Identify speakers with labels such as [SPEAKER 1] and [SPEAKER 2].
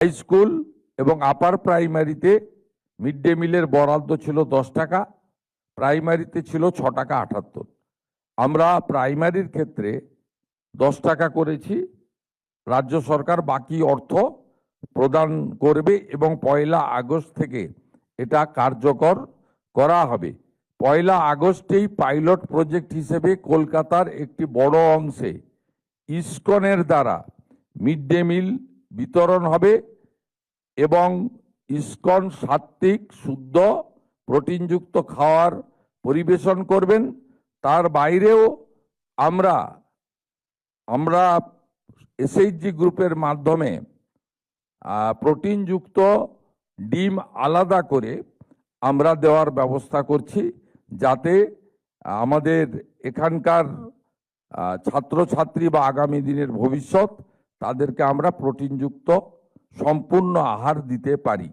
[SPEAKER 1] High school এবং আপার প্রাইমারিতে mid day মিলের বরাদ্দ ছিল 10 টাকা, প্রাইমারিতে ছিল 6 টাকা 78। আমরা প্রাইমারির ক্ষেত্রে 10 টাকা করেছি, রাজ্য সরকার বাকি অর্থ প্রদান করবে এবং 1 আগস্ট থেকে এটা কার্যকর করা হবে। 1 আগস্টেই পাইলট প্রজেক্ট হিসেবে কলকাতার একটি বড় অংশে ইসকনের দ্বারা মিড ডে মিল বিতরণ হবে এবং ইসকন সাত্ত্বিক শুদ্ধ প্রোটিনযুক্ত খাওয়ার পরিবেশন করবেন। তার বাইরেও আমরা এসএইচজি গ্রুপের মাধ্যমে প্রোটিনযুক্ত ডিম আলাদা করে আমরা দেওয়ার ব্যবস্থা করছি, যাতে আমাদের এখানকার ছাত্রছাত্রী বা আগামী দিনের ভবিষ্যৎ তাদেরকে আমরা প্রোটিনযুক্ত সম্পূর্ণ আহার দিতে পারি।